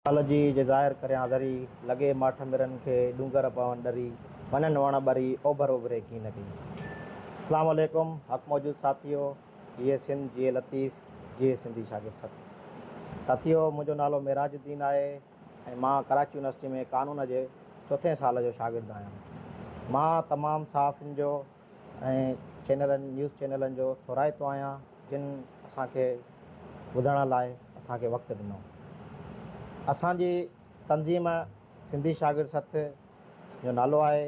लाल जी ज़ाहिर करे हाज़री लगे माठ मिरन के डूंगर पवन डरी वनन वण बरी ओभर ओभरे की न गई। अस्सलाम वालेकुम हक़ मौजूद साथियों, जिए सिंध जिए लतीफ़ जिए सिंधी शागिर्द साथियों, मुझो नालो मेराजुद्दीन आहे ऐं मां कराची यूनिवर्सिटी में कानून जे चौथे साल जो शागिर्द आहियां। मां तमामु सहाफ़ियुनि जो ऐं न्यूज़ चैनलनि जो थोराइतो आहियां जिन असांखे ॿुधण लाइ असांखे वक़्तु ॾिनो। असांजी तंज़ीम सिंधी शागिर्द सथ जो नालो आहे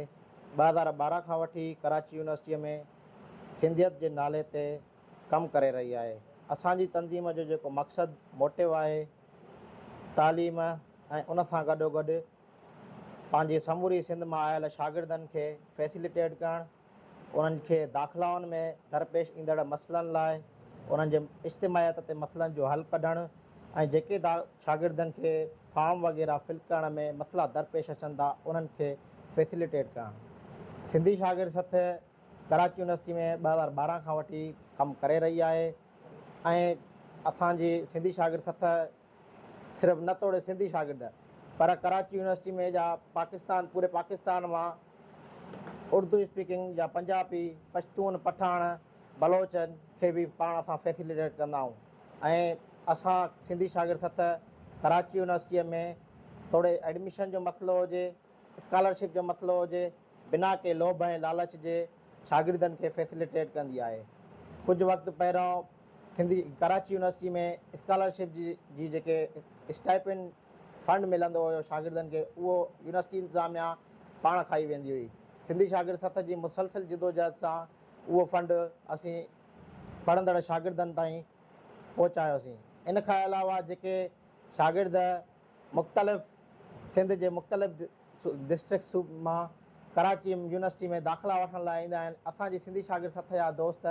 2012 खां वठी कराची यूनिवर्सिटीअ में सिंधियत जे नाले ते कमु करे रही आहे। असांजी तंज़ीम जो जेको मक़सदु मोटिव आहे तालीम ऐं उन सां गॾोगॾु पंहिंजी समूरी सिंध मां आयल शागिर्दनि खे फैसिलिटेट करणु, उन्हनि खे दाख़िलाउनि में दरपेश ईंदड़ मसइलनि लाइ उन्हनि जे इज्तिमायत ते मसइलनि जो हल कढणु ऐं जेके शागिर्दनि खे फॉर्म वग़ैरह फिल करण में मसइला दरपेश अचनि था उन्हनि खे फैसिलिटेट करणु। सिंधी शागिर्द सथ कराची यूनिवर्सिटी में 2012 खां वठी कमु करे रही आहे ऐं असांजी सिंधी शागिर्द सथ सिर्फ़ु न तोड़े सिंधी शागिर्द पर कराची यूनिवर्सिटी में जा पूरे पाकिस्तान मां उर्दू स्पीकिंग या पंजाबी, पश्तून, पठान, बलोचनि खे बि पाण असां फैसिलिटेट कंदा आहियूं। ऐं असां सिंधी शागिर्द सथ कराची यूनिवर्सिटीअ में थोरे एडमिशन जो मसइलो हुजे, स्कॉलरशिप जो मसइलो हुजे, बिना के लोभ ऐं लालच जे शागिर्दनि खे फैसिलिटेट कंदी आहे। कुझु वक़्तु पहिरियों कराची यूनिवर्सिटी में स्कॉलरशिप जी जेके स्टाइपेंड फंड मिलंदो हुयो शागिर्दनि खे, उहो यूनिवर्सिटी इंतिज़ामिया पाण खाई वेंदी हुई। सिंधी शागिर्द सथ जी मुसलसल जिदोजहद सां उहो फंड असीं पढ़ंदड़ शागिर्दनि ताईं पहुचायोसीं। इन खां अलावा जेके शागिर्द मुख़्तलिफ़ सिंध जे मुख़्तलिफ़ डिस्ट्रिक्ट मां कराची यूनिवर्सिटी में दाख़िला वठण लाइ ईंदा आहिनि, असांजी सिंधी शागिर्द सथ जा दोस्त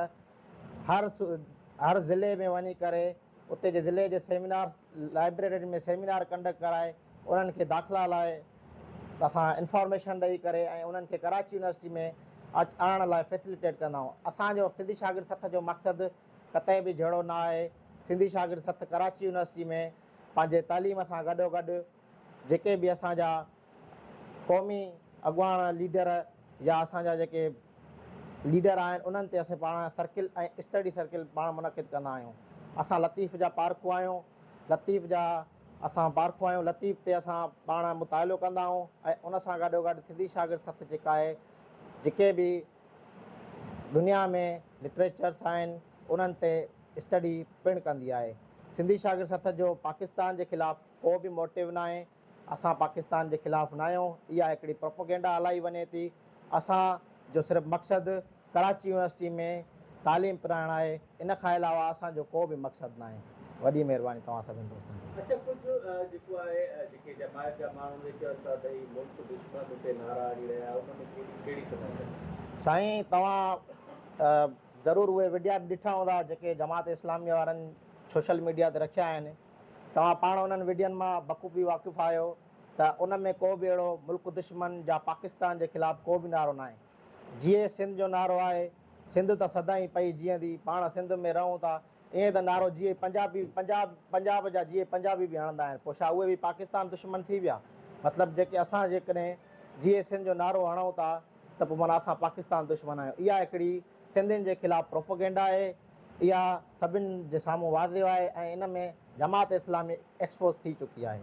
हर ज़िले में वञी करे उते जे ज़िले जे सेमिनार लाइब्रेरी में सेमिनार कंडक्ट कराए उन्हनि खे दाख़िला लाइ असां इंफॉर्मेशन ॾेई करे ऐं उन्हनि खे कराची यूनिवर्सिटी में आणण लाइ फैसिलिटेट कंदा आहियूं। असांजो सिंधी शागिर्द सथ जो मक़सदु कतई बि जहिड़ो न आहे। सिंधी शागिर्द सथ कराची यूनिवर्सिटी में पंहिंजे तालीम सां गॾोगॾु जेके बि असांजा क़ौमी अॻुवान लीडर या असांजा जेके लीडर आहिनि उन्हनि ते असां पाण सर्किल ऐं स्टडी सर्किल पाण मुनक़िद कंदा आहियूं। असां लतीफ़ जा पार्खू आहियूं, लतीफ़ ते असां पाण मुतालो कंदा आहियूं ऐं उन सां गॾोगॾु सिंधी शागिर्द सथ जेका आहे जेके बि दुनिया में लिटरेचर्स आहिनि उन्हनि ते स्टडी पिणु कंदी आहे। सिंधी शागिर्द सथ जो पाकिस्तान जे ख़िलाफ़ु को बि मोटिव न आहे। असां पाकिस्तान जे ख़िलाफ़ु न आहियूं। इहा हिकिड़ी प्रोपोगेंडा हलाई वञे थी। असांजो सिर्फ़ु मक़सदु कराची यूनिवर्सिटी में तालीम पिराइणु आहे। इन खां अलावा असांजो को बि मक़सदु न आहे। वॾी महिरबानी तव्हां सभिनी दोस्तनि जी। अच्छा, कुझु जेको आहे जेके जमायत जा माण्हू चवनि था त हीउ मुल्क दुश्मन ते नारा हणी रहिया, उनमें कहिड़ी समझ? साईं, तव्हां ज़रूरु उहे वीडिया ॾिठा हूंदा जेके जमात इस्लामी वारनि सोशल मीडिया ते रखिया आहिनि। तव्हां पाण उन्हनि वीडियोनि मां बख़ूबी वाक़िफ़ु आहियो त उन में को बि अहिड़ो मुल्क दुश्मन या पाकिस्तान जे ख़िलाफ़ु को बि नारो न आहे। जीअं सिंध जो नारो आहे, सिंध त सदाईं पई जीअंदी, पाण सिंध में रहूं था, ईअं त नारो जीअं पंजाब जा जीअं पंजाबी बि हणंदा आहिनि, पोइ छा उहे बि पाकिस्तान दुश्मन थी विया? मतिलबु जेके असां जेकॾहिं जीअं सिंध जो नारो हणूं था त पोइ माना असां पाकिस्तान दुश्मन आहियूं। इहा हिकिड़ी सिंधियुनि जे ख़िलाफ़ु प्रोपोगेंडा आहे। इहा सभिनि जे साम्हूं वाज़िव आहे ऐं इन में जमात इस्लामी एक्सपोज़ थी चुकी आहे।